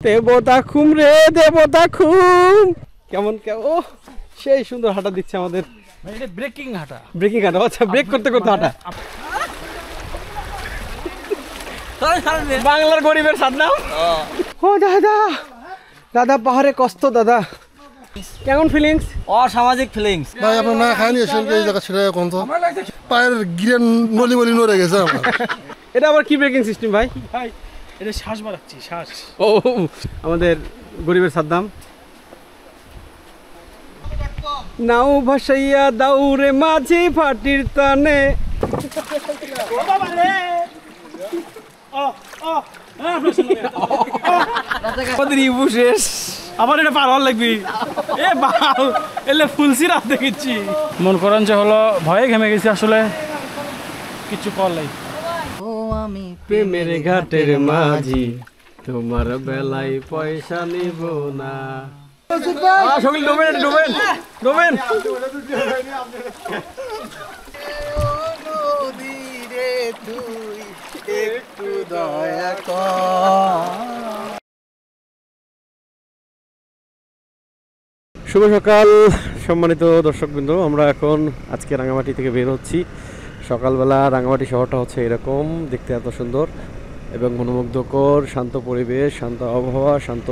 দেবতা খুম রে দেবতা খুম। কেমন ও সেই সুন্দর হাঁটা দিচ্ছে আমাদের। ব্রেকিং হাঁটা, ব্রেকিং হাঁটা। আচ্ছা, ব্রেক করতে করতে হাঁটা। বাংলার গরিবের সাদনাম। ও দাদা, দাদা পাহাড়ে কষ্ট দাদা, কেমন ফিলিংস? অসামাজিক ফিলিংস ভাই আপনার না খায়নি এসে এই জায়গা ছেড়ে কোন তো পায়ের গিরেন নলি মলি নড়ে গেছে আমার। এটা আবার কি ব্রেকিং সিস্টেম ভাই? ভাই এটা শ্বাস বাড়াচ্ছি, শ্বাস। ও আমাদের গরিবের সাদ্দাম। নাও ভাসাইয়া দাউরে মাঝি ফাটির টানে। আবার এটা পার হওয়ার লাগবি। এ বাল এলে ফুলসি রাত দেখেছি। মন করেন যে হলো ভয়ে ঘেমে গেছি, আসলে কিছু কর নাই। ও আমি প্রেমের ঘাটের মাঝি, তোমার বেলায় পয়সা নিব না। সকল ডোবেন ডোবেন ডোবেন। একটু দয়া কর। শুভ সকাল সম্মানিত দর্শকবৃন্দ, আমরা এখন আজকে রাঙামাটি থেকে বের হচ্ছি। সকালবেলা রাঙামাটি শহরটা হচ্ছে এরকম, দেখতে এত সুন্দর এবং মনোমুগ্ধকর, শান্ত পরিবেশ, শান্ত আবহাওয়া, শান্ত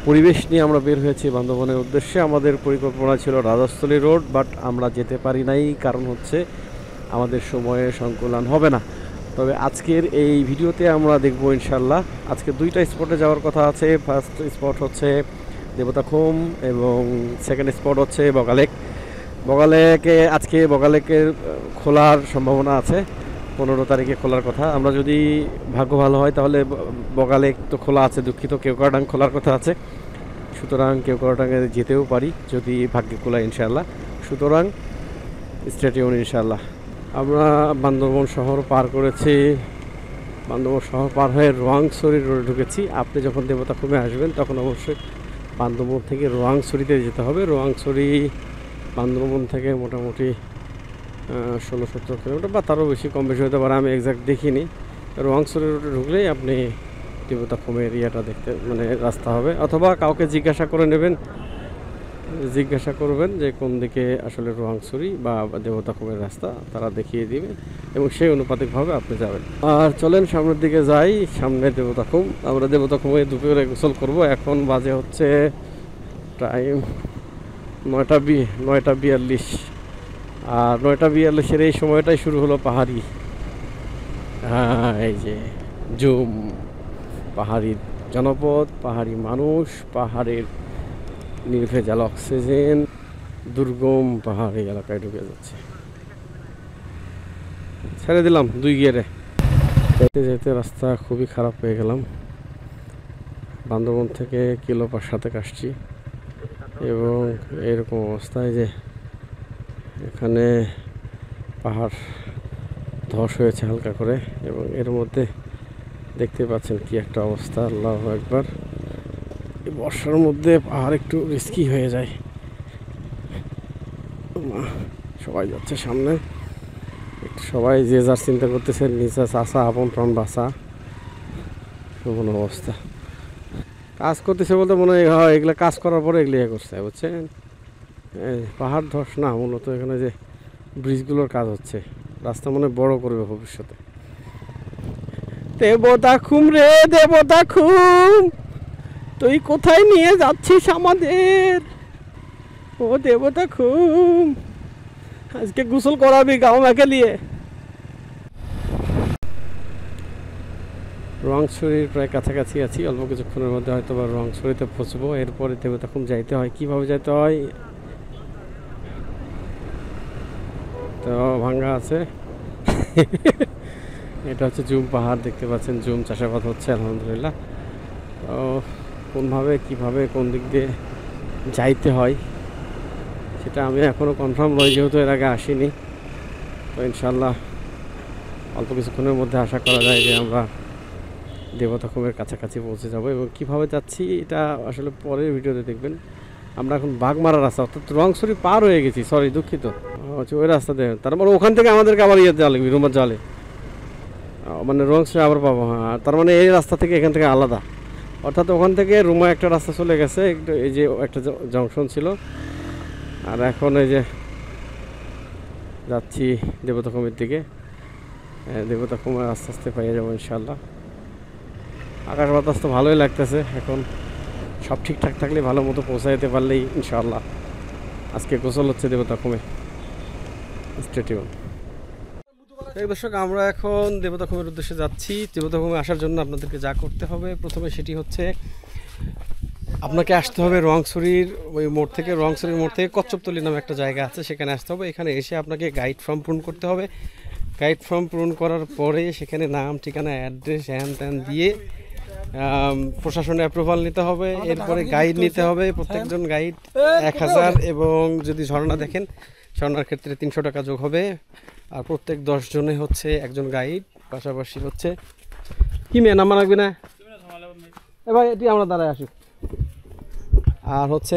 পরিবেশ নিয়ে আমরা বের হয়েছি বান্দরবনের উদ্দেশ্যে। আমাদের পরিকল্পনা ছিল রাজস্থলী রোড, বাট আমরা যেতে পারি নাই, কারণ হচ্ছে আমাদের সময়ে সংকুলান হবে না। তবে আজকের এই ভিডিওতে আমরা দেখব ইনশাল্লাহ। আজকে দুইটা স্পটে যাওয়ার কথা আছে। ফার্স্ট স্পট হচ্ছে দেবতাখুম এবং সেকেন্ড স্পট হচ্ছে বগালেক। বগালেকে আজকে বগালেকের খোলার সম্ভাবনা আছে, 15 তারিখে খোলার কথা। আমরা যদি ভাগ্য ভালো হয় তাহলে বগালেক তো খোলা আছে, দুঃখিত কেওক্রাডাং খোলার কথা আছে। সুতরাং কেওক্রাডাঙে যেতেও পারি যদি ভাগ্যে খোলায় ইনশাআল্লাহ। সুতরাং স্টে টিউন ইনশাআল্লাহ। আমরা বান্দরবন শহর পার করেছি, বান্দরবন শহর পার হয়ে রোয়াংছড়ি রোডে ঢুকেছি। আপনি যখন দেবতাখুমে আসবেন তখন অবশ্যই বান্দরবন থেকে রোয়াংছড়িতে যেতে হবে। রোয়াংছড়ি বান্দরবন থেকে মোটামুটি 16-17 কিলোমিটার বা তারও বেশি, কম বেশি হতে পারে, আমি এক্সাক্ট দেখিনি। রোয়াংছড়ি রোডে ঢুকলেই আপনি দেবতাখুমের এরিয়াটা দেখতে মানে রাস্তা হবে, অথবা কাউকে জিজ্ঞাসা করে নেবেন, জিজ্ঞাসা করবেন যে কোন দিকে আসলে রোয়াংছড়ি বা দেবতাখুমের রাস্তা, তারা দেখিয়ে দিবে এবং সেই অনুপাতিকভাবে আপনি যাবেন। আর চলেন সামনের দিকে যাই, সামনে দেবতাখুম। আমরা দেবতাখুমে দুপুরে গোসল করব। এখন বাজে হচ্ছে টাইম 9:42, আর 9:42-এর এই সময়টাই শুরু হলো পাহাড়ি, এই যে জুম, পাহাড়ি জনপদ, পাহাড়ি মানুষ, পাহাড়ের নির্ভেজাল অক্সিজেন, দুর্গম পাহাড়ি এলাকায় ঢুকে যাচ্ছে। ছেড়ে দিলাম 2 গিয়ারে। যেতে যেতে রাস্তা খুবই খারাপ হয়ে গেলাম। বান্দরবন থেকে কিলোপার সাথে আসছি এবং এরকম অবস্থায় যে এখানে পাহাড় ধস হয়েছে হালকা করে, এবং এর মধ্যে দেখতে পাচ্ছেন কি একটা অবস্থা। আল্লাহু আকবার। এই বর্ষার মধ্যে পাহাড় একটু রিস্কি হয়ে যায়। সবাই যাচ্ছে সামনে, একটু সবাই যে যার চিন্তা করতেছে, নিচে চাষা আপন প্রাণ বাঁচা, এমন অবস্থা। কাজ করতেছে বলতে মনে হয় এগুলো কাজ করার পরে এগুলো করছে, বুঝছেন। পাহাড় ধস না, মূলত এখানে যে ব্রিজগুলোর কাজ হচ্ছে, রাস্তা মনে বড় করবে ভবিষ্যতে। দেবতাখুম রে দেবতাখুম, তুই কোথায় নিয়ে যাচ্ছিস আমাদের? ও দেবতাখুম, আজকে গোসল করাবি গাঁও মাকে নিয়ে। রোয়াংছড়ির প্রায় কাছাকাছি আছি, অল্প কিছুক্ষণের মধ্যে হয়তো বা রোয়াংছড়িতে পৌঁছবো। এরপরে দেবতাখুম যাইতে হয়, কীভাবে যেতে হয় তো ভাঙ্গা আছে। এটা হচ্ছে জুম পাহাড়, দেখতে পাচ্ছেন জুম চাষাবাদ হচ্ছে আলহামদুলিল্লাহ। তো কোনভাবে কীভাবে কোন দিক দিয়ে যাইতে হয় সেটা আমি এখনও কনফার্ম নই, যেহেতু এর আগে আসিনি। তো ইনশাল্লাহ অল্প কিছুক্ষণের মধ্যে আশা করা যায় যে আমরা দেবতাখুমের কাছাকাছি পৌঁছে যাব। এবং কীভাবে যাচ্ছি এটা আসলে পরের ভিডিওতে দেখবেন। আমরা এখন বাঘমারা রাস্তা, অর্থাৎ রোয়াংছড়ি পার হয়ে গেছি, সরি দুঃখিত, হচ্ছে ওই রাস্তা দিয়ে। তার মানে ওখান থেকে আমাদেরকে আবার ইয়ে যাওয়া লাগবে, রুমার জালে, মানে রোয়াংছড়ি আবার পাবো। হ্যাঁ, তার মানে এই রাস্তা থেকে এখান থেকে আলাদা। অর্থাৎ ওখান থেকে রুমা একটা রাস্তা চলে গেছে, একটু এই যে একটা জংশন ছিল, আর এখন এই যে যাচ্ছি দেবতাখুমের দিকে। দেবতাখুম আস্তে আস্তে পেয়ে যাবো ইনশাল্লাহ। আকাশ বাতাস তো ভালোই লাগতেছে, এখন সব ঠিকঠাক থাকলে ভালো মতো পৌঁছাইতে পারলেই ইনশাআল্লাহ। আজকে গোসল হচ্ছে দেবতাখুমে স্টেডিয়াম। দর্শক, আমরা এখন দেবতাখুমের উদ্দেশ্যে যাচ্ছি। দেবতাখুমে আসার জন্য আপনাদেরকে যা করতে হবে, প্রথমে সেটি হচ্ছে আপনাকে আসতে হবে রোয়াংছড়ির ওই মোড় থেকে, রোয়াংছড়ির মোড় থেকে কচ্ছপতলি নামে একটা জায়গা আছে, সেখানে আসতে হবে। এখানে এসে আপনাকে গাইড ফর্ম পূরণ করতে হবে। গাইড ফর্ম পূরণ করার পরে সেখানে নাম, ঠিকানা, অ্যাড্রেস হ্যান ত্যান দিয়ে প্রশাসনের অ্যাপ্রুভাল নিতে হবে। এরপরে গাইড নিতে হবে, প্রত্যেকজন গাইড 1000, এবং যদি ঝর্ণা দেখেন ঝর্ণার ক্ষেত্রে 300 টাকা যোগ হবে। আর প্রত্যেক 10 জনে হচ্ছে একজন গাইড, পাশাপাশি হচ্ছে কি মেয়ে নাম্বার লাগবে না এবার এটি আমরা দাঁড়ায় আসি। আর হচ্ছে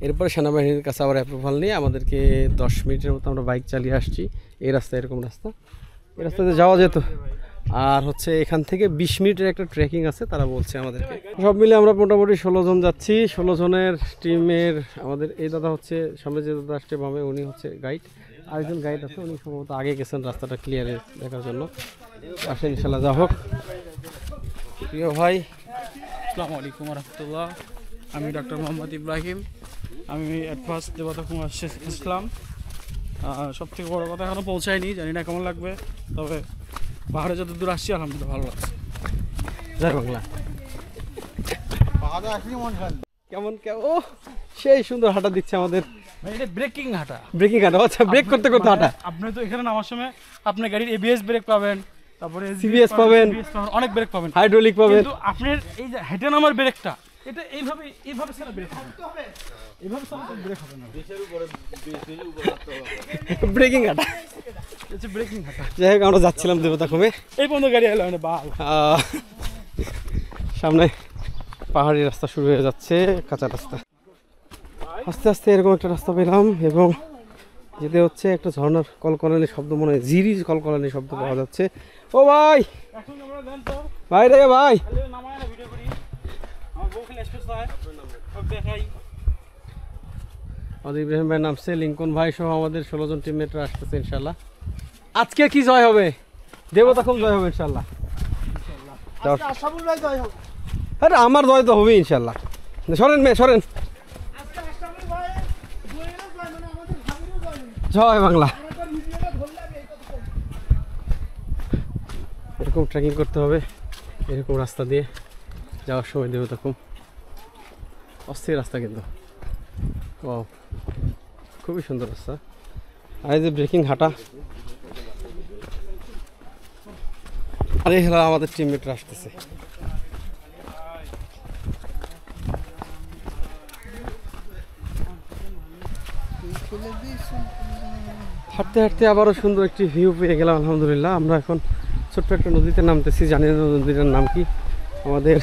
এরপরে সেনাবাহিনীর কাছে আবার অ্যাপ্রুভাল নিয়ে আমাদেরকে 10 মিনিটের মতো আমরা বাইক চালিয়ে আসছি। এই রাস্তা, এরকম রাস্তা, এই রাস্তাতে যাওয়া যেত। আর হচ্ছে এখান থেকে 20 মিনিটের একটা ট্রেকিং আছে, তারা বলছে আমাদেরকে। সব মিলে আমরা মোটামুটি 16 জন যাচ্ছি। 16 জনের টিমের আমাদের এই দাদা হচ্ছে, সামনে যে দাদা আসছে বামে, উনি হচ্ছে গাইড। আরেকজন গাইড আছে, উনি সম্ভবত আগে গেছেন রাস্তাটা ক্লিয়ারে দেখার জন্য। আসে ইনশাল্লাহ, যা হোক। প্রিয় ভাই, আসসালামু আলাইকুম রহমতুল্লাহ। আমি ডক্টর মোহাম্মদ ইব্রাহিম। আমি অ্যাট ফার্স্ট দেবতাখুম আসলাম। সব থেকে বড় কথা, এখনও পৌঁছায়নি, জানি না কেমন লাগবে, তবে পাহাড়ে যত দূর আসছি আলহামদুলিল্লাহ ভালো লাগছে। জয় বাংলা। কেমন ও সেই সুন্দর হাঁটা দিচ্ছে আমাদের। এটা ব্রেকিং হাঁটা, ব্রেকিং হাঁটা। আচ্ছা, ব্রেক করতে করতে হাঁটা। আপনি তো এখানে নামার সময় আপনার গাড়ির ABS ব্রেক পাবেন, তারপরে CBS পাবেন, অনেক ব্রেক পাবেন, হাইড্রোলিক পাবেন। কিন্তু আপনার এই যে হেঁটে নামার ব্রেকটা, এটা এইভাবে ছাড়া ব্রেক হবে, এইভাবে ছাড়া ব্রেক হবে না। ব্রেকিং হাঁটা, এটা ব্রেকিং হাঁটা। যাই হোক, আমরা যাচ্ছিলাম দেবতাখুমে। এই পর্যন্ত গাড়ি এলো মানে বাল। সামনে পাহাড়ি রাস্তা শুরু হয়ে যাচ্ছে, কাঁচা রাস্তা। আস্তে আস্তে এরকম একটা রাস্তা পেলাম, এবং যেতে হচ্ছে একটা ঝর্ণার কলকলানি শব্দ, মনে হয় জিরি কলকলানি শব্দ পাওয়া যাচ্ছে। ও ভাই, ভাই রে ভাই, আমাদের ইব্রাহিম ভাই নামছে, লিঙ্কন ভাই সহ আমাদের 16 জন টিমমেটরা আসতেছে ইনশাল্লাহ। আজকে কি জয় হবে? দেবতাখুম জয় হবে ইনশাল্লাহ। আরে আমার জয় তো হবে ইনশাল্লাহ। সরেন মেয়ে, সরেন। জয় বাংলা। এরকম ট্রেকিং করতে হবে, এরকম রাস্তা দিয়ে যাওয়ার সময় দেবতাখুম। অস্থির রাস্তা কিন্তু, ও খুবই সুন্দর রাস্তা। আর এই যে ব্রেকিং হাঁটা। আরে হেলা, আমাদের টিমমেটরা আসতেছে। হাঁটতে হাঁটতে আবারও সুন্দর একটি ভিউ পেয়ে গেলাম আলহামদুলিল্লাহ। আমরা এখন ছোট্ট একটা নদীতে নামতেছি, জানি না নদীটার নাম কি। আমাদের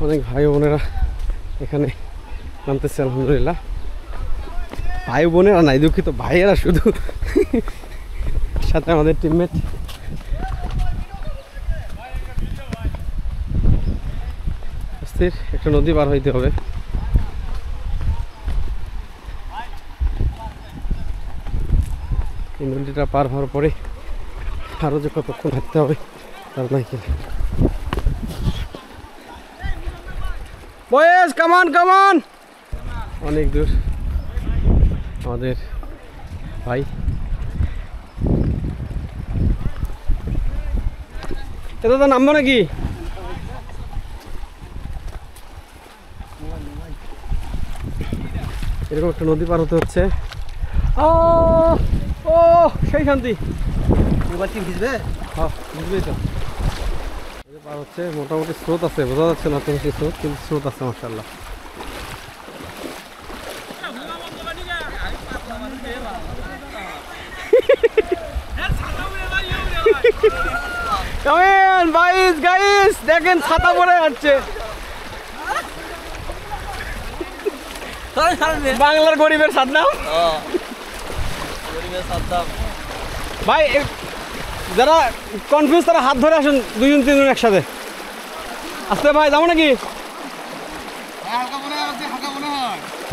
অনেক ভাই বোনেরা এখানে নামতেছে আলহামদুলিল্লাহ। ভাই বোনেরা নাই, দুঃখিত, ভাইয়েরা শুধু, সাথে আমাদের টিমমেট। অস্থির একটা নদী পার হইতে হবে। এই নদীটা পার হওয়ার পরে আরও যে কতক্ষণ হাঁটতে হবে তার নাই কি। বয়েস কামান কামান, অনেক দূর আমাদের ভাই। এটা তো নামবো নাকি? এরকম একটা নদী পার হতে হচ্ছে। ও সেই শান্তি। এবার কি ভিজবে? হ্যাঁ, ভিজবেই তো। পার হচ্ছে, মোটামুটি স্রোত আছে, বোঝা যাচ্ছে না তো বেশি স্রোত, কিন্তু স্রোত আছে মাশাআল্লাহ। কামেন ভাইস গাইস, দেখেন ছাতা পরে আসছে। বাংলার গরিবের সাদ্দাম ভাই। যারা কনফিউজ তারা হাত ধরে আসুন, 2 জন 3 জন একসাথে। আসতে ভাই যাবো নাকি?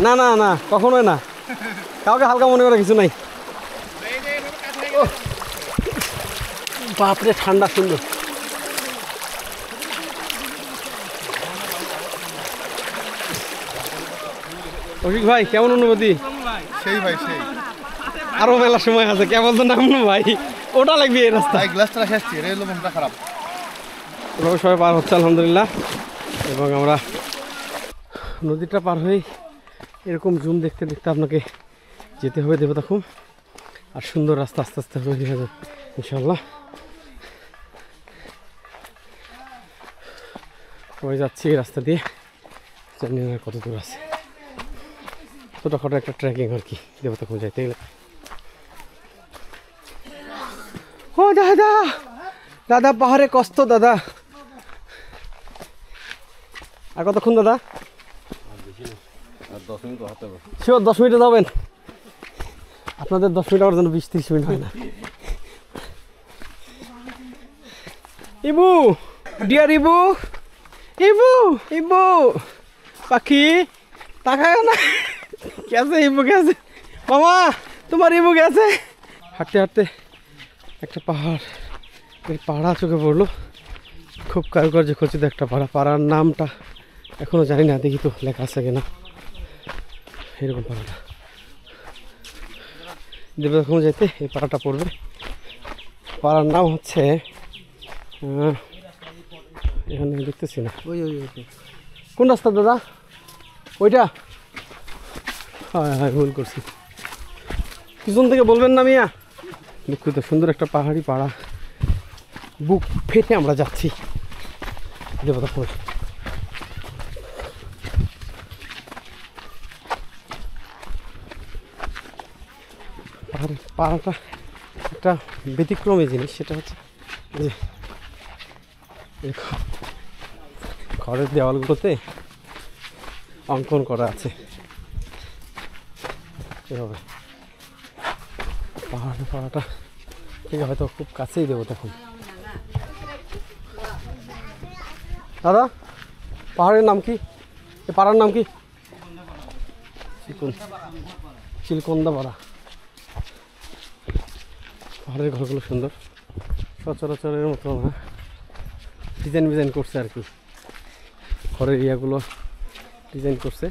না না না, কখনোই না, কাউকে হালকা মনে করে কিছু নাই। বাপরে ঠান্ডা সুন্দর। অভিক ভাই কেমন অনুভূতি? সেই ভাই সেই আরো মেলা সময় আছে, কেবল তো নামলো ভাই, ওটা লাগবে এই রাস্তা। গ্লাসটা রেখে আসছি, রেল মনটা খারাপ। এভাবে সবাই পার হচ্ছে আলহামদুলিল্লাহ। এবং আমরা নদীটা পার হয়ে এরকম জুম দেখতে দেখতে আপনাকে যেতে হবে দেবতাখুম। আর সুন্দর রাস্তা আস্তে আস্তে হয়ে যাবে ইনশাল্লাহ। সবাই যাচ্ছি এই রাস্তা দিয়ে, জানি না কত দূর আছে। ছোটোখাটো একটা ট্রেকিং আর কি দেবতাখুম যাইতে গেলে। ও দাদা, দাদা পাহাড়ে কষ্ট দাদা। আর কতক্ষণ দাদা? 10 মিনিটে যাবেন? আপনাদের 10 মিনিট আমার জন্য 20-30 মিনিট হয় না। ইবু, ডিয়ার ইবু, ইবু, ইবু পাখি তাকায় না। কেসে ইবু গেছে? মামা তোমার ইবু গেছে। হাঁটতে হাঁটতে একটা পাহাড়, এই পাহাড়া চোখে পড়লো। খুব কারুকার্য খচিত একটা পাড়া। পাড়ার নামটা এখনো জানি না, দেখি তো লেখা আছে কিনা। এরকম পাড়াটা দেবতাখুম যেতে এই পাড়াটা পড়বে। পাড়ার নাম হচ্ছে, এখানে দেখতেছি না। ওই ওই কোন রাস্তা দাদা? ওইটা? হ্যাঁ হ্যাঁ, ভুল করছি। পিছন থেকে বলবেন না মিয়া। দুঃখিত। সুন্দর একটা পাহাড়ি পাড়া, বুক ফেটে আমরা যাচ্ছি দেবতাখুম। পাহাড়টা একটা ব্যতিক্রমী জিনিস, সেটা হচ্ছে যে ঘরের দেওয়ালগুলোতে অঙ্কন করা আছে এভাবে। পাহাড়টা ঠিক হয়তো খুব কাছেই দেবতাখুম। দাদা পাহাড়ের নাম কি? এই পাড়ার নাম কি? চিলকন্দা পাড়া। পাহাড়ের ঘরগুলো সুন্দর, সচরাচরের মতো না, ডিজাইন করছে আর কি। ঘরের ইয়াগুলো ডিজাইন করছে,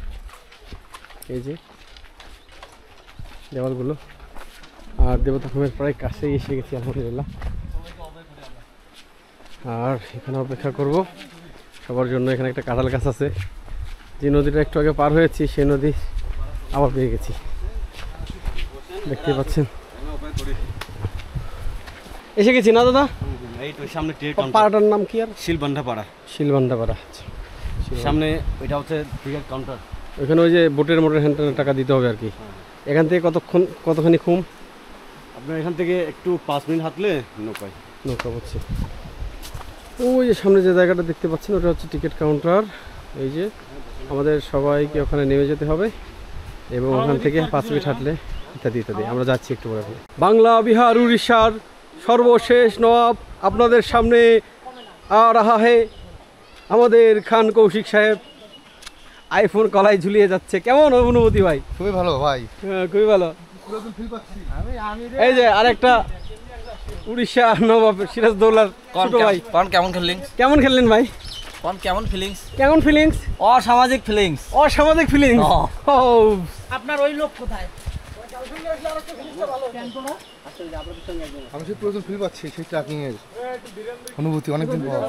এই যে দেওয়ালগুলো। আর দেবতাখুমের প্রায় কাছেই এসে গেছি আলহামদুলিল্লাহ। আর এখানে অপেক্ষা করব সবার জন্য। এখানে একটা কাঁঠাল গাছ আছে। যে নদীটা একটু আগে পার হয়েছি সেই নদী আবার পেয়ে গেছি, দেখতে পাচ্ছেন। এসে গেছি না দাদা? এই তো সামনে পাড়াটার নাম কি? আর শিলবান্ধা পাড়া। শিলবান্ধা পাড়া। সামনে ওইটা হচ্ছে টিকিট কাউন্টার। ওইখানে ওই যে বোটের হ্যান্ডেলের টাকা দিতে হবে আর কি। এখান থেকে কতখানি খুম? আপনার এখান থেকে একটু 5 মিনিট হাঁটলে নৌকা হচ্ছে। ওই যে সামনে যে জায়গাটা দেখতে পাচ্ছেন ওটা হচ্ছে টিকিট কাউন্টার। এই যে আমাদের সবাইকে ওখানে নেমে যেতে হবে এবং ওখান থেকে 5 মিনিট হাঁটলে ইত্যাদি ইত্যাদি। আমরা যাচ্ছি একটু পরে। বাংলা বিহার উড়িষ্যার সর্বশেষ নবাব আপনাদের সামনে আ রাহা হে। আমাদের খান কৌশিক সাহেব আইফোন কলাই ঝুলিয়ে যাচ্ছে। কেমন অনুভূতি ভাই? খুবই ভালো ভাই, খুবই ভালো। এই যে আরেকটা উড়িষ্যা নবাব সিরাজদৌল্লার ছোট ভাই। কেমন খেললেন ভাই? কেমন ফিলিংস? অসামাজিক ফিলিংস। অসামাজিক ফিলিংস। আপনার ওই লোক কোথায়? আমি সেই প্রয়োজন ফিল পাচ্ছি, সেই ট্রেকিং এর অনুভূতি অনেকদিন পর।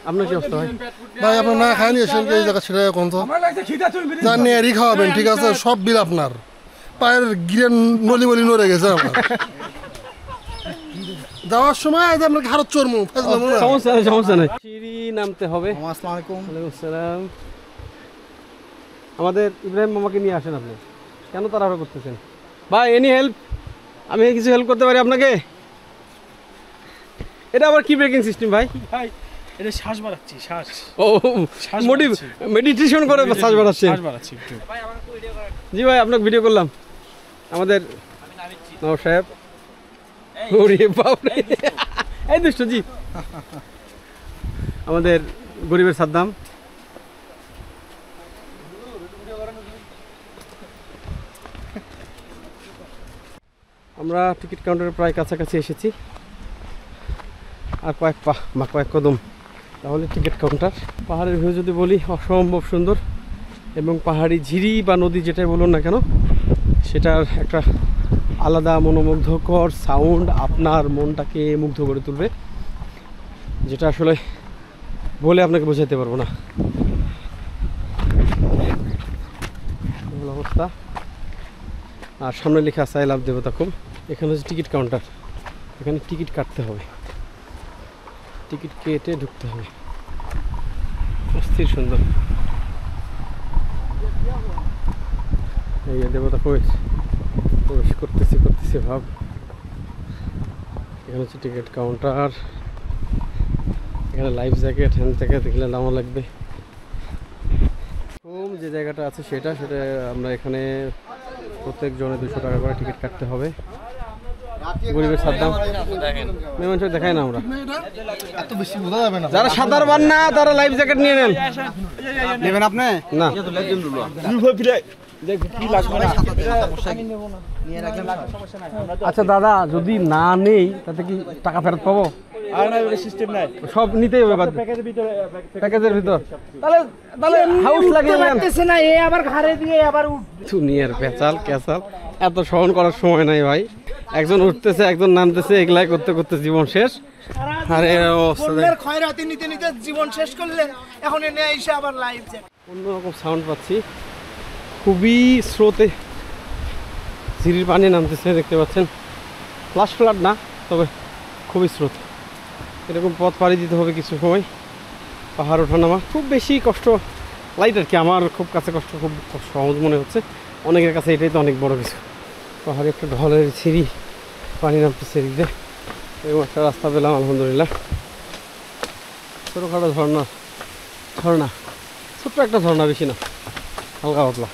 আপনার কি অবস্থা ভাই? ভাই আপনার না খায়নি এসে এই জায়গা ছেড়ে কোন তো জানি এরই খাওয়াবেন, ঠিক আছে? সব বিল আপনার। পায়ের গিরেন নলি নড়ে গেছে আমার যাওয়ার সময়। আপনার হারত চর্মু সমস্যা নেই। সিঁড়ি নামতে হবে। আসসালামু আলাইকুম। ওয়ালাইকুম আসসালাম। আমাদের ইব্রাহিম মামাকে নিয়ে আসেন। আপনি কেন তাড়াহুড়ো করতেছেন ভাই? Any help? আমি কিছু হেল্প করতে পারি আপনাকে? এটা আবার কি ব্রেকিং সিস্টেম ভাই? ভাই এটা শ্বাস বাড়াচ্ছি, শ্বাস। ও মোটিভ মেডিটেশন করে শ্বাস বাড়াচ্ছেন? শ্বাস বাড়াচ্ছি একটু। জি ভাই আপনাকে ভিডিও করলাম। আমাদের নবাব সাহেব। ওরে বাপ রে, এই দুষ্ট জি। আমাদের গরিবের সাদ্দাম। আমরা টিকিট কাউন্টারের প্রায় কাছাকাছি এসেছি, আর কয়েক কদম তাহলে টিকিট কাউন্টার। পাহাড়ের ভিউ যদি বলি অসম্ভব সুন্দর, এবং পাহাড়ি ঝিরি বা নদী যেটাই বলুন না কেন সেটার একটা আলাদা মনোমুগ্ধকর সাউন্ড আপনার মনটাকে মুগ্ধ করে তুলবে, যেটা আসলে বলে আপনাকে বোঝাতে পারবো না। অবস্থা। আর সামনে লেখা আছে আই লাভ দেবতাখুম। এখানে হচ্ছে টিকিট কাউন্টার, এখানে টিকিট কাটতে হবে, টিকিট কেটে ঢুকতে হবে। অস্থির সুন্দর। এই দেবতাখুম প্রবেশ করতেছি ভাব। এখানে হচ্ছে টিকিট কাউন্টার, এখানে লাইফ জ্যাকেট হ্যান্ড থেকে দেখলে নামও লাগবে। যে জায়গাটা আছে সেটা আমরা এখানে প্রত্যেক জনে 200 টাকা করে টিকিট কাটতে হবে। গরিবের সাদ্দাম মেহমান চোখ দেখাই না আমরা, এত বেশি বোঝা যাবে না। যারা সাধারণ না তারা লাইফ জ্যাকেট নিয়ে নেন। নেবেন আপনি না আচ্ছা দাদা, যদি না নেই তাতে কি টাকা ফেরত পাবো? সিস্টেম নাই, সব নিতেই হবে প্যাকেজের ভিতর। তাহলে হাউস লাগিয়ে না এ আবার ঘাড়ে দিয়ে আবার দুনিয়ার পেঁচাল ক্যাচাল এত সহন করার সময় নাই ভাই। একজন উঠতেছে একজন নামতেছে, এগুলাই করতে করতে জীবন শেষ। আরে ক্ষয়রাতি নিতে নিতে জীবন শেষ করলেন, এখন এনে এসে আবার লাইভ জ্যাকেট। অন্যরকম সাউন্ড পাচ্ছি, খুবই স্রোতে ঝিরির পানি নামতেছে, দেখতে পাচ্ছেন। ফ্লাশ ফ্লাড না, তবে খুবই স্রোত। এরকম পথ পাড়ি দিতে হবে কিছু সময়। পাহাড় ওঠানামা খুব বেশি কষ্ট লাইট আর কি, আমার খুব কাছে কষ্ট খুব সহজ মনে হচ্ছে, অনেকের কাছে এটাই তো অনেক বড় কিছু। পাহাড়ে একটা ঢলের ছিঁড়ি পানি নামতেছে এদিক দিয়ে, এবং একটা রাস্তা পেলাম আলহামদুলিল্লাহ। ছোটোখাটো ঝর্ণা ছোট্ট একটা ঝর্ণা, বেশি না, হালকা পাতলা।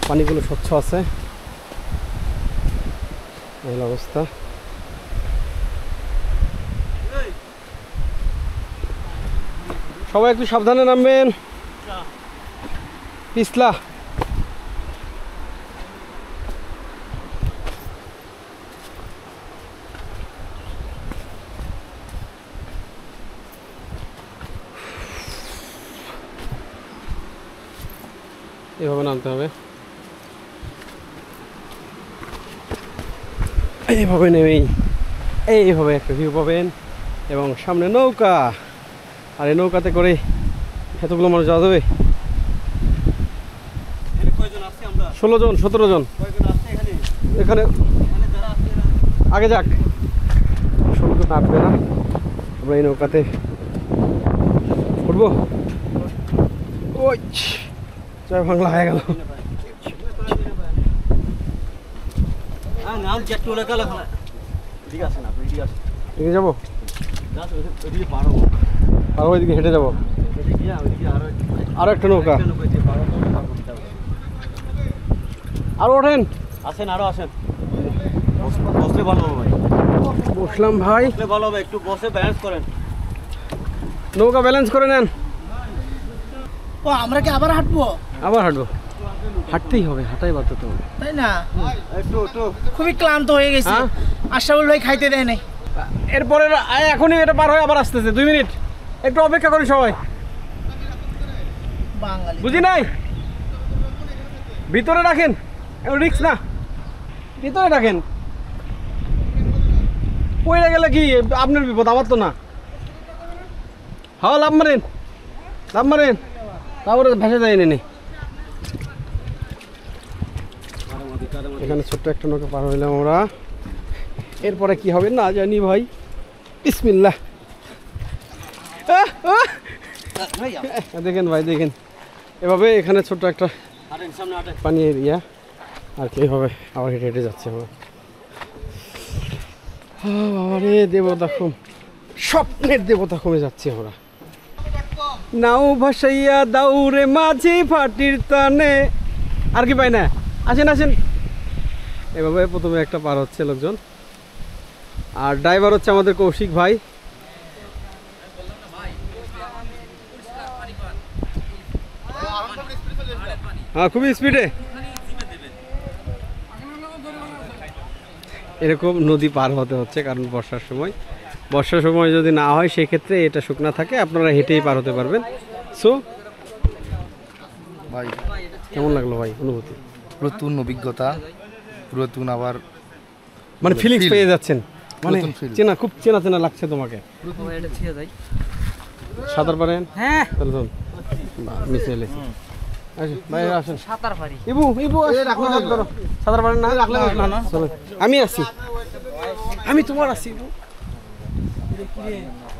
পানিগুলো স্বচ্ছ আছে, এই অবস্থা। সবাই একটু সাবধানে নামবেন, পিছলা। এভাবে নামতে হবে, এইভাবে নেমেই এইভাবে একটা ভিউ পাবেন, এবং সামনে নৌকা। আর এই নৌকাতে করে এতগুলো মানুষ যাওয়া যাবে? 16 জন 17 জন এখানে। আগে যাক, 16 জন নামবে না, আমরা এই নৌকাতে উঠবো। ওই জয় বাংলা হয়ে গেল। ঠিক যাবো, আর ওইদিকে হেঁটে যাবো। আরো একটা নৌকা, আরো ওঠেন, আসেন আরো আসেন। বসলে ভালো হবে ভাই, বসলাম ভাই, বসলে ভালো হবে, একটু বসে ব্যালেন্স করেন, নৌকা ব্যালেন্স করে নেন। ও আমরা কি আবার হাঁটবো? আবার হাঁটবো, হাঁটতেই হবে, হাঁটাই বাধ্য হবে, তাই না? একটু খুবই ক্লান্ত হয়ে গেছি। হ্যাঁ? আশরাফুল ভাই খাইতে দেয় নাই। এরপরে এখনই এটা পার হয়ে আবার আসতেছে, 2 মিনিট একটু অপেক্ষা করি সবাই। বাঙালি বুঝি নাই, ভিতরে রাখেন, রিক্স না, ভিতরে রাখেন। পড়ে গেলে কি আপনার বিপদ, আমার তো না। হ্যাঁ লাভ মারেন তারপরে ভেসে যায় নেই। এখানে ছোট্ট একটা নৌকা পার হইলাম আমরা, এরপরে কি হবে না জানি ভাই। বিসমিল্লাহ। দেখেন ভাই, দেখেন এভাবে এখানে ছোট্ট একটা পানি এরিয়া, আর কি হবে আবার হেঁটে হেঁটে যাচ্ছে আমরা। বাবারে দেবতাখুম, স্বপ্নের দেবতাখুমে যাচ্ছি আমরা। নাও ভাসাইয়া দাউরে মাঝি ফাটির টানে, আর কি পাই না। আসেন আসেন, এভাবে প্রথমে একটা পার হচ্ছে লোকজন, আর ড্রাইভার হচ্ছে আমাদের কৌশিক ভাই। হ্যাঁ খুবই স্পিডে। এরকম নদী পার হতে হচ্ছে কারণ বর্ষার সময় যদি না হয় সেক্ষেত্রে এটা শুকনা থাকে, আপনারা হেঁটেই পার হতে পারবেন। সো ভাই কেমন লাগলো ভাই অনুভূতি? নতুন অভিজ্ঞতা, পুরাতন আবার মানে ফিলিংস feel। পেয়ে যাচ্ছেন, মানে নতুন feel। খুব চেনা লাগছে তোমাকে। সাঁতার পারেন? হ্যাঁ তাহলে চল নিচে এলে আসেন ভাই আসেন। ইবু রাখলে হাত ধরো। সাঁতার পারেন না? রাখলে না চলো আমি আছি, আমি তোমার আছি ইবু।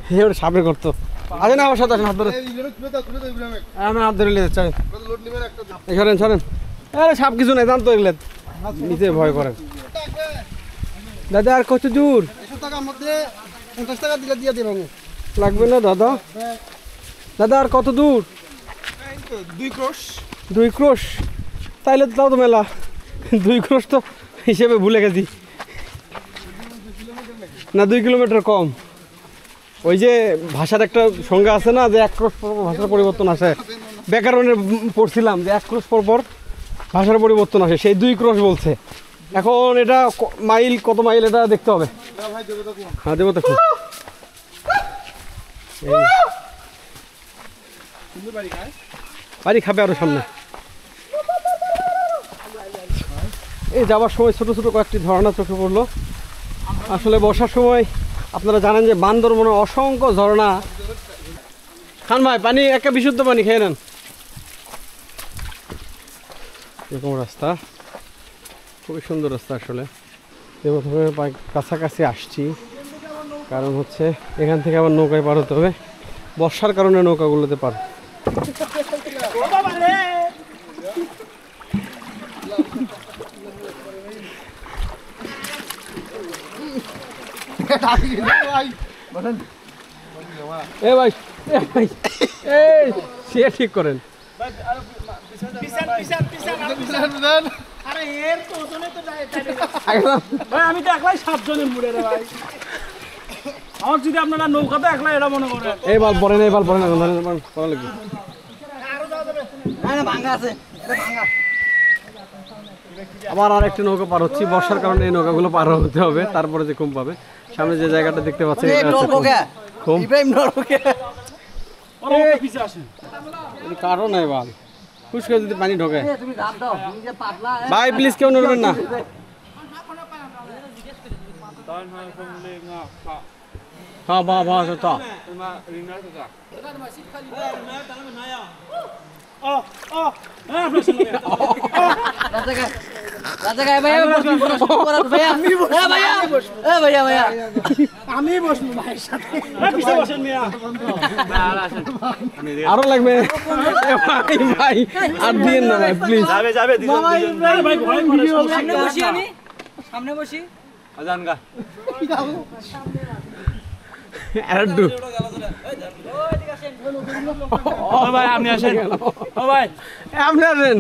হে ওটা সাপের করতো আসেন আমার সাথে, আসেন হাত ধরে। আমি হাত ধরে নিয়ে চলেন, সরেন সরেন। আরে সাপ কিছু নাই জানতো এগুলো, নিচে ভয় করেন। দাদা আর কত দূর? 100 টাকার মধ্যে 50 টাকা দিলে দিয়ে দেব। লাগবে না দাদা? দাদা আর কত দূর? 2 ক্রোশ। 2 ক্রোশ? তাইলে তাও তো মেলা। 2 ক্রোশ তো হিসেবে ভুলে গেছি। না 2 কিলোমিটার কম। ওই যে ভাষার একটা সংজ্ঞা আছে না যে 1 ক্রোশ পর ভাষার পরিবর্তন আসে, ব্যাকরণে পড়ছিলাম যে 1 ক্রোশ পর ভাষার পরিবর্তন আসে, সেই 2 ক্রোশ বলছে। এখন এটা মাইল, কত মাইল এটা দেখতে হবে। হ্যাঁ দেবো তো খুব। বাড়ি খাবে আরো সামনে। এই যাওয়ার সময় ছোট ছোট কয়েকটি ঝর্ণা চোখে পড়লো। আসলে বর্ষার সময় আপনারা জানেন যে বান্দরবনে অসংখ্য ঝর্ণা। খান ভাই পানি, একটা বিশুদ্ধ পানি খেয়ে নেন। এরকম রাস্তা, খুবই সুন্দর রাস্তা। আসলে প্রথমে কাছাকাছি আসছি কারণ হচ্ছে এখান থেকে আবার নৌকায় পার হতে হবে, বর্ষার কারণে নৌকাগুলোতে পার। এ ভাই এই সে ঠিক করেন। আমি তো একলাই 7 জনের মুড়ে রে ভাই। আমার যদি আপনারা নৌকাতে একলাই এটা মনে করেন। এই বাল পরে না, এই বাল পরে না, পড়া লাগবে। আবার আর একটা নৌকা পার হচ্ছি, বর্ষার কারণে এই নৌকাগুলো পার হতে হবে, তারপরে যে কম পাবে। সামনে যে জায়গাটা দেখতে পাচ্ছেন এটা হচ্ছে খুম। কারণ নাই বাল খুশকে যদি পানি ঢোকে। ভাই প্লিজ কেউ নড়বেন না। হ্যাঁ বা বা তো আরো লাগবে ভাই, আর দিয়েন না ভাই প্লিজ। সামনে বসি ভাই আপনি আসেন, ভাই আপনি আসেন।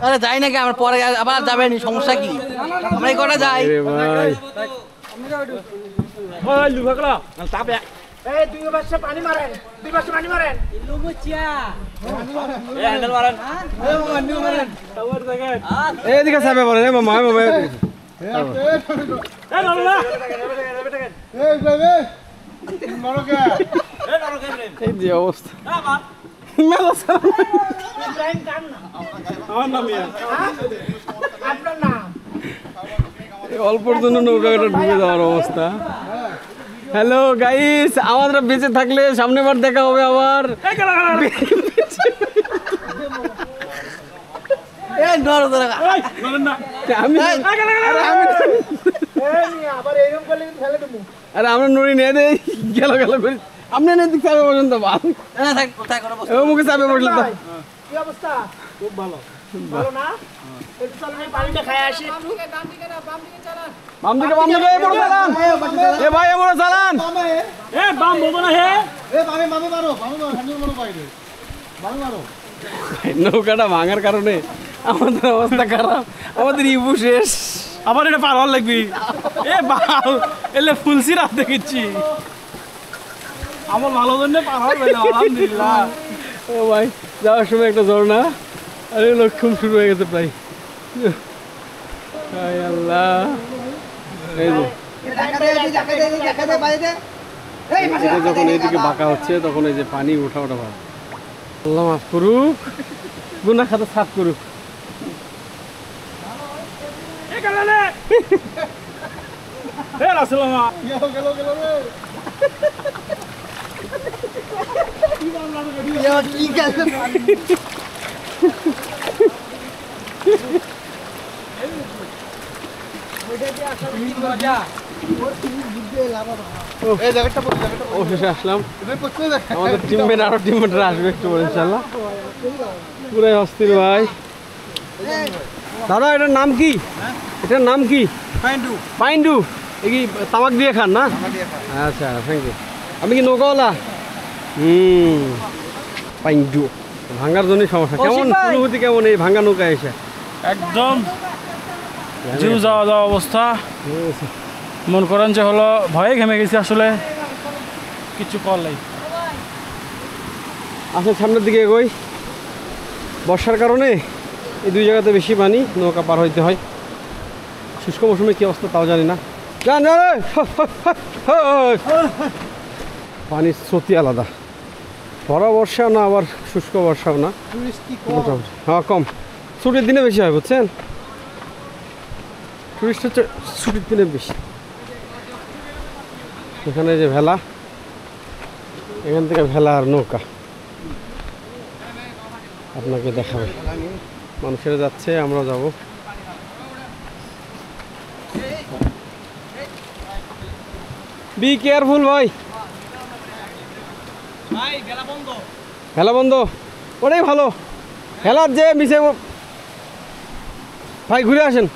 আরে যাই নাকি আমার পরে আবার যাবেন, সমস্যা কি? আমরা এই কটা যাই। ভাই লুভাকলা তাপে এদিকে সাবে বলেন মামা মামা। এই যে অবস্থা অল্পর জন্য নৌকাটা ডুবে যাওয়ার অবস্থা। হ্যালো গাইস, আমাদের বেঁচে থাকলে সামনে বার দেখা হবে আবার। আরে আমরা নড়ি নিয়ে দেই গেল গেল করে আপনি দিক চাপে বসেন তো মুখে চাপে বসলে তো খুব ভালো ভালো না। পানিটা খাই আসি একটু। বাম দিকে এই বড় চালান, এ ভাই এ বড় চালান। এ বাম বলবো না হে, এ বামে মারো হ্যান্ডেল মারো বাইরে বামে মারো। নৌকাটা ভাঙার কারণে আমাদের অবস্থা খারাপ, আমাদের ইবু শেষ। আবার এটা পার হওয়ার লাগবি। এ বাল এলে ফুলসি রাত দেখেছি আমার ভালো জন্য পার হবে না। আলহামদুলিল্লাহ ও ভাই যাওয়ার সময় একটা ঝর্ণা আরে লক্ষণ শুরু হয়ে গেছে প্রায় হায় আল্লাহ এই যে এটা যখন এইদিকে বাঁকা হচ্ছে তখন এই যে পানি ওঠা ওঠা ভাব আল্লাহ মাফ করুক গুনাহ খাতা সাফ করুক অবশেষে আসলাম আমাদের টিমমেট আরো টিমমেটরা আসবে একটু পরে ইনশাল্লাহ পুরাই অস্থির ভাই দাদা এটার নাম কি এটার নাম কি পাইন্ডু এ কি তামাক দিয়ে খান না আচ্ছা থ্যাংক ইউ আপনি কি নৌকাওয়ালা পাইন্ডু ভাঙ্গার জন্যই সমস্যা কেমন অনুভূতি কেমন এই ভাঙ্গা নৌকা এসে একদম জিউ যাওয়া যাওয়া অবস্থা মন করেন যে হলো ভয়ে ঘেমে গেছি আসলে কিছু কর নাই আসলে সামনের দিকে এগোই বর্ষার কারণে এই দুই জায়গাতে বেশি পানি নৌকা পার হইতে হয় শুষ্ক মৌসুমে কী অবস্থা তাও জানি না জান পানির স্রোতই আলাদা ভরা বর্ষাও না আবার শুষ্ক বর্ষাও না মোটামুটি হ্যাঁ কম ছুটির দিনে বেশি হয় বুঝছেন টুরিস্ট হচ্ছে ছুটির দিনে বেশি এখানে যে ভেলা এখান থেকে ভেলা আর নৌকা আপনাকে দেখাবে মানুষেরা যাচ্ছে আমরাও যাব বি কেয়ারফুল ভাই ভেলা বন্ধ ওটাই ভালো ভেলার যে মিশে ভাই ঘুরে আসেন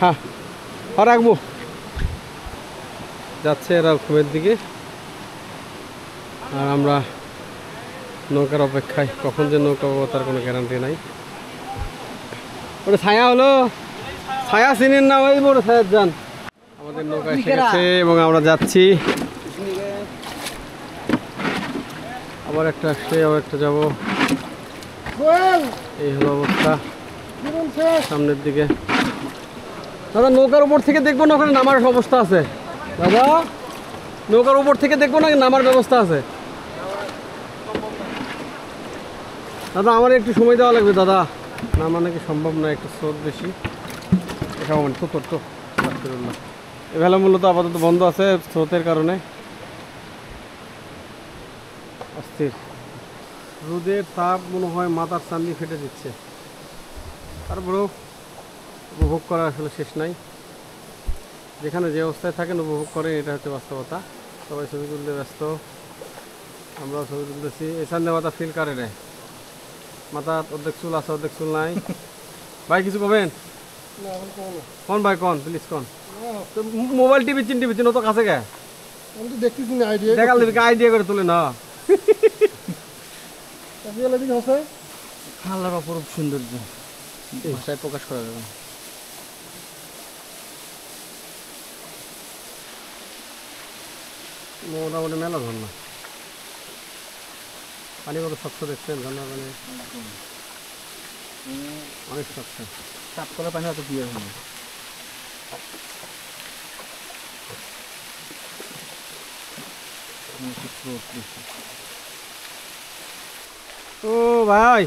হ্যাঁ রাখবো যাচ্ছে এরা ঘুমের দিকে আর আমরা নৌকার অপেক্ষায় কখন যে নৌকা পাবো তার কোনো গ্যারান্টি নাই ওটা ছায়া হলো ছায়া চিনেন না ওই বড় ছায়ার যান আমাদের নৌকা এসে গেছে এবং আমরা যাচ্ছি আবার একটা আসছে আবার একটা যাবো এই হলো অবস্থা সামনের দিকে দাদা নৌকার উপর থেকে দেখবো না ওখানে নামার অবস্থা আছে দাদা নৌকার উপর থেকে দেখবো না নামার ব্যবস্থা আছে দাদা আমার একটু সময় দেওয়া লাগবে দাদা নামা নাকি সম্ভব না একটু স্রোত বেশি এসব মানে তো এই ভেলা মূলত আপাতত বন্ধ আছে স্রোতের কারণে অস্থির রোদের তাপ মনে হয় মাথার চান্দি ফেটে দিচ্ছে তারপরেও উপভোগ করা আসলে শেষ নাই যেখানে যে অবস্থায় থাকেন উপভোগ করেন এটা হচ্ছে বাস্তবতা সবাই ছবি তুলতে ব্যস্ত আমরাও ছবি তুলতেছি এখানে মাথা ফিল করে রে মাথা অর্ধেক চুল আছে অর্ধেক চুল নাই ভাই কিছু কবেন কোন ভাই কোন প্লিজ কোন মোবাইল টিভি চিন তো কাছে গে আমি তো দেখতেছি না আইডিয়া দেখাল দিবি আইডিয়া করে তুলে না আল্লাহর অপরূপ সৌন্দর্য ভাষায় প্রকাশ করা যাবে না মোটামুটি মেলা ঝর্ণা পানি কত স্বচ্ছ দেখছেন ঝর্ণা পানি অনেক স্বচ্ছ সাপ করা পানি অত ক্লিয়ার হয় না ও ভাই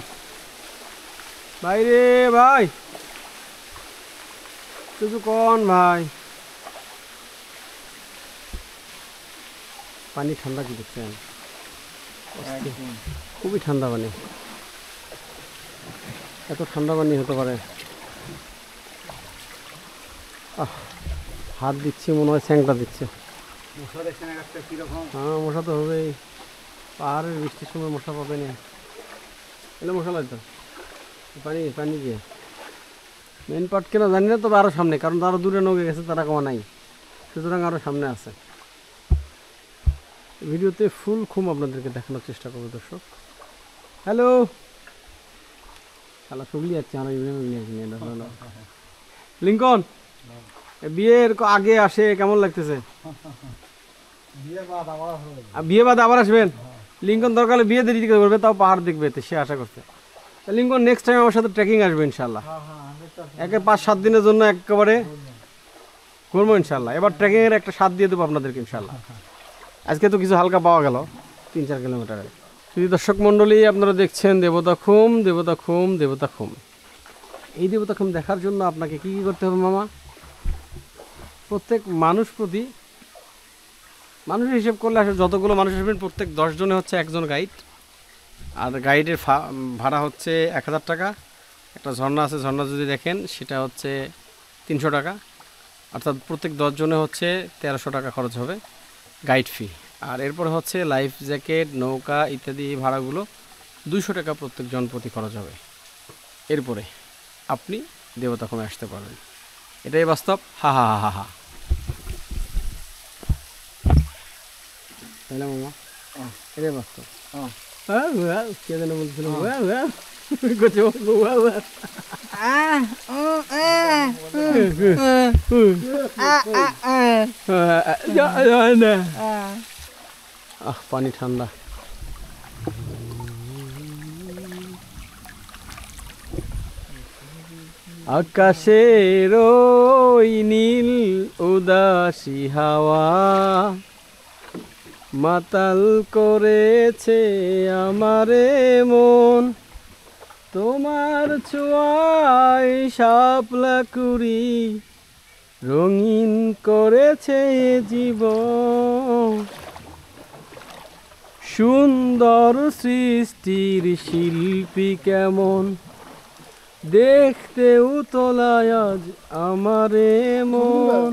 ভাই রে ভাই কিছু কন ভাই পানি ঠান্ডা কি দেখছেন খুবই ঠান্ডা পানি এত ঠান্ডা পানি হতে পারে হাত দিচ্ছি মনে হয় স্যাংটা দিচ্ছে হ্যাঁ মশা তো হবেই পাহাড়ের বৃষ্টির সময় মশা পাবে না এলে মশা লাগতো পানি পানি গিয়ে মেন পার্ট কেন জানি না তবে আরও সামনে কারণ আরও দূরে নৌকে গেছে তারা কমা নাই সুতরাং আরও সামনে আছে ভিডিওতে ফুল খুম আপনাদেরকে দেখানোর চেষ্টা করবো দর্শক হ্যালো খেলা সবলি যাচ্ছে আমার লিঙ্কন বিয়ের আগে আসে কেমন লাগতেছে বিয়ে বাদ আবার আসবেন? লিঙ্কন দরকার হলে বিয়ে দেরি করবে, তাও পাহাড় দেখবে সে আশা করছে। লিঙ্কন নেক্সট টাইম আমার সাথে ট্রেকিং আসবে ইনশাল্লাহ। 5-7 দিনের জন্য একেবারে করবো ইনশাল্লাহ। এবার ট্রেকিংয়ের একটা স্বাদ দিয়ে দেবো আপনাদেরকে ইনশাল্লাহ। আজকে তো কিছু হালকা পাওয়া গেল 3-4 কিলোমিটারে। যদি দর্শক মণ্ডলী আপনারা দেখছেন দেবতাখুম, দেবতাখুম, দেবতাখুম। এই দেবতাখুম দেখার জন্য আপনাকে কি কি করতে হবে মামা? প্রত্যেক মানুষের হিসেব করলে আসলে যতগুলো মানুষ আসবেন প্রত্যেক 10 জনে হচ্ছে একজন গাইড, আর গাইডের ভাড়া হচ্ছে 1000 টাকা। একটা ঝর্ণা আছে, ঝর্ণা যদি দেখেন সেটা হচ্ছে 300 টাকা, অর্থাৎ প্রত্যেক 10 জনে হচ্ছে 1300 টাকা খরচ হবে গাইড ফি। আর এরপরে হচ্ছে লাইফ জ্যাকেট, নৌকা ইত্যাদি ভাড়াগুলো 200 টাকা প্রত্যেক জন প্রতি খরচ হবে। এরপরে আপনি দেবতাখুমে আসতে পারবেন, এটাই বাস্তব। হা হা হা হা। তাই না মামা? এটাই বাস্তব। কে যেন বলছিল পানি ঠান্ডা। আকাশের ওই নীল উদাসী হাওয়া মাতাল করেছে আমারে মন, তোমার ছোঁয়ায় শাপলা কুড়ি রঙিন করেছে জীবন। সুন্দর সৃষ্টির শিল্পী কেমন দেখতেও তোলায় আজ আমারে মন।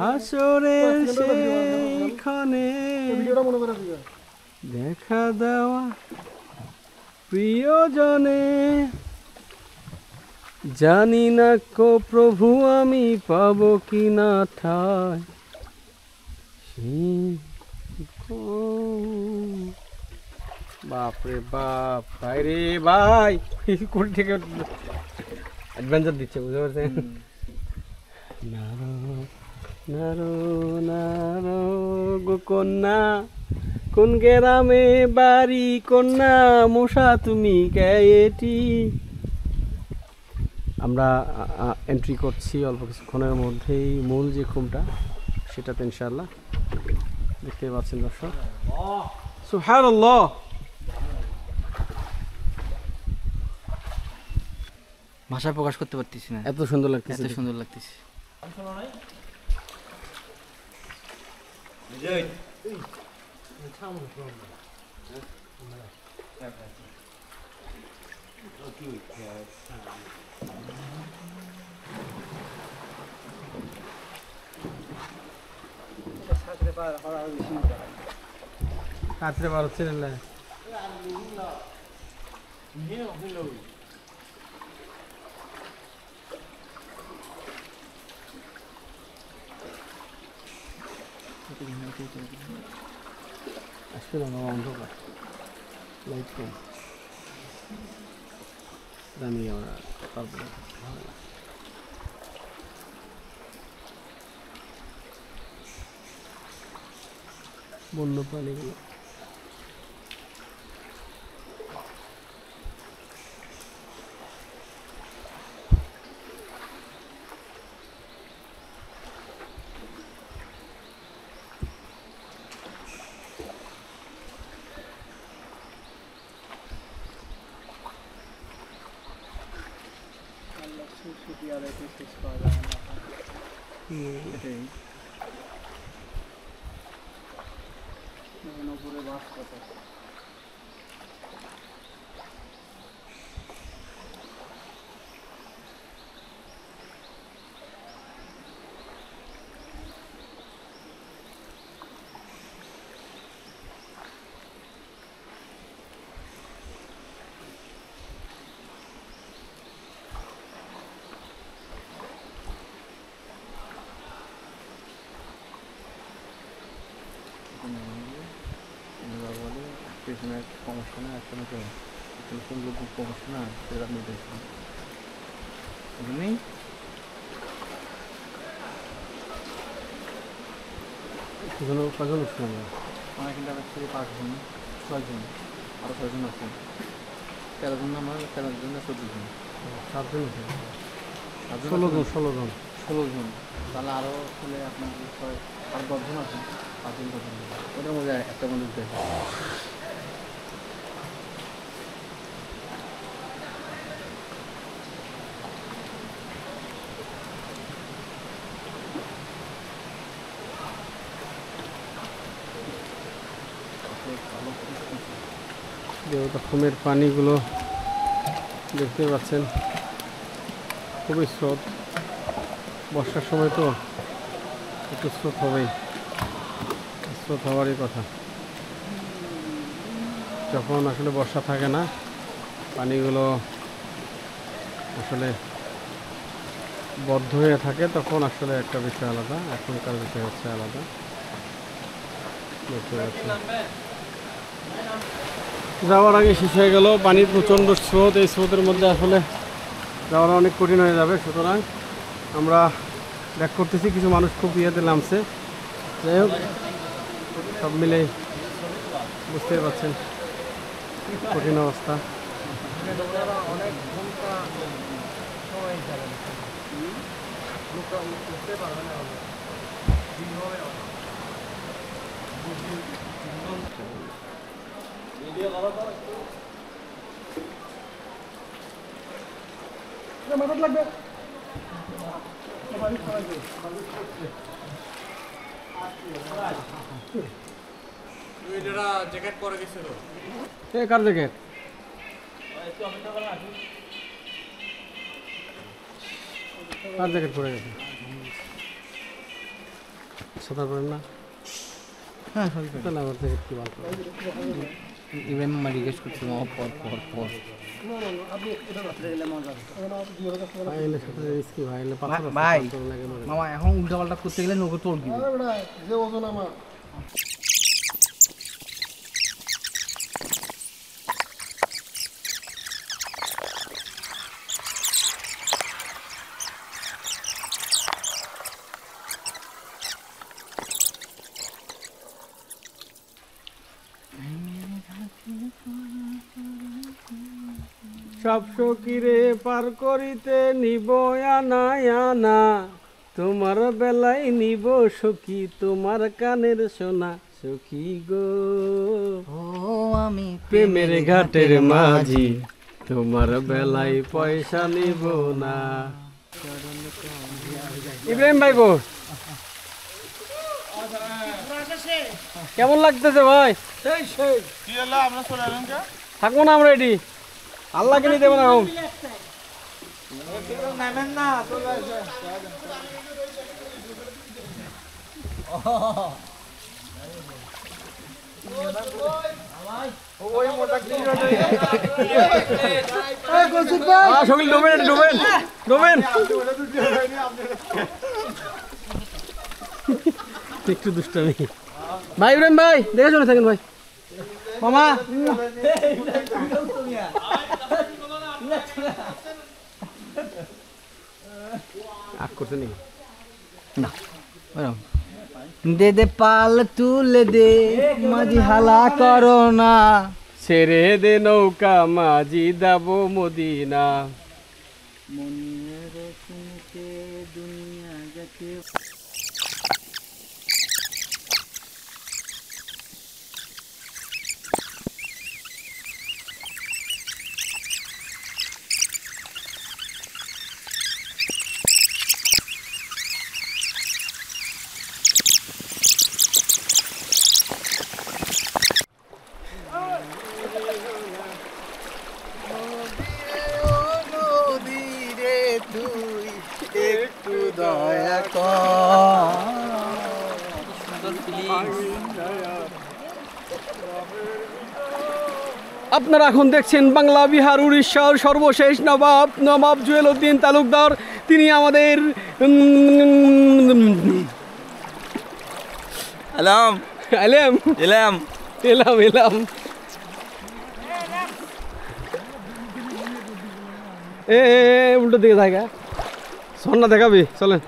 হাসরের সেইখানে দেখা দেওয়া প্রিয়জনে, জানি না কো প্রভু আমি পাবো কিনা ঠাই। বাপরে বাপ, ভাই রে ভাই, কোন থেকে অ্যাডভেঞ্চার দিচ্ছে বুঝতে পারছেন? নারো নারো নারো গো কন্যা, কোন গ্রামে বাড়ি কন্যা, মশা তুমি কেটি। আমরা এন্ট্রি করছি অল্প কিছুক্ষণের মধ্যেই মূল যে খুমটা সেটাতে ইনশাআল্লাহ। দেখতে পাচ্ছেন দর্শক, সুবহানাল্লাহ। ভাষায় প্রকাশ করতে পারতেছি না, এত সুন্দর লাগতেছে, এত সুন্দর লাগতেছে। কাটতে পারছেন না? আসলে আমার অন্ধকার, লাইট কম, জানি আমরা তারপরে বন্য প্রাণীগুলো। পেছনে সমস্যা না, একটা সুন্দর সমস্যা না, সেটা আপনি দেখুন এমনি। এখানে কজন উঠছি আমরা? আমার এখানটা হচ্ছে 5 জন 6 জন আরো 6 জন আছে 13 জন আমার 13 জন 14 জন 7জন উঠছি। 16 জন। 16 জন তাহলে আরো আসলে আপনার 6 আর 10 জন আছে 5 জন 10 জন ওটার মধ্যে একটা মধ্যে উঠতে দেবতা খুমের পানিগুলো দেখতে পাচ্ছেন, খুবই স্রোত। বর্ষার সময় তো একটু স্রোত হবেই, স্রোত হওয়ারই কথা। যখন আসলে বর্ষা থাকে না, পানিগুলো আসলে বদ্ধ হয়ে থাকে, তখন আসলে একটা বিষয় আলাদা। এখনকার বিষয় হচ্ছে আলাদা, দেখতে পাচ্ছেন। যাওয়ার আগে শেষ হয়ে গেল, পানির প্রচণ্ড স্রোত। এই স্রোতের মধ্যে আসলে যাওয়াটা অনেক কঠিন হয়ে যাবে, সুতরাং আমরা ব্যাক করতেছি। কিছু মানুষ খুব ইয়েতে নামছে। যাই হোক, সব মিলে বুঝতেই পারছেন কঠিন অবস্থা। জ্যাকেট পরে গেছিল কার জ্যাকেট? কার জ্যাকেট পরে গেছে? সাঁতার পরেন না? হ্যাঁ তাহলে আমার জ্যাকেট কি ভালো? ইভেন মামা জিজ্ঞেস করছিল পর ভাইলে সাথে রিস্কি, ভাইলে পাথর আছে, ভাই পাথর লাগে মরে যাবে। মামা এখন উল্টা পাল্টা করতে গেলে নৌকো তোর দিবে আরে বেটা, যে ওজন আমার সব সকিরে পার করিতে নিব আনা আনা, তোমার বেলায় নিব সখী তোমার কানের সোনা। সখী গো ও আমি প্রেমের ঘাটের মাঝি, তোমার বেলায় পয়সা নিব না। ইব্রাহিম ভাই গো, কেমন লাগতেছে ভাই? থাকবো না আমরা এটি, আল্লাহকে নিয়ে দেবো না। সকলে ডোবেন ডোবেন ডোবেন, একটু দুষ্টামি। ভাই ইব্রাহিম ভাই, দেখে শুনে থাকেন ভাই। মামা আগ করছে নাকি? দে দে পাল তুলে দে মাঝি হালা করো না, ছেড়ে দে নৌকা মাঝি দাবো মদিনা। তুই একটু দয়া কর। আপনারা এখন দেখছেন বাংলা বিহার উড়িষ্যার সর্বশেষ নবাব জুয়েলউদ্দিন তালুকদার। তিনি আমাদের এলাম এলাম এলাম এলাম এলাম উল্টো দিকে থাকে, সন্না দেখাবি, চলেন।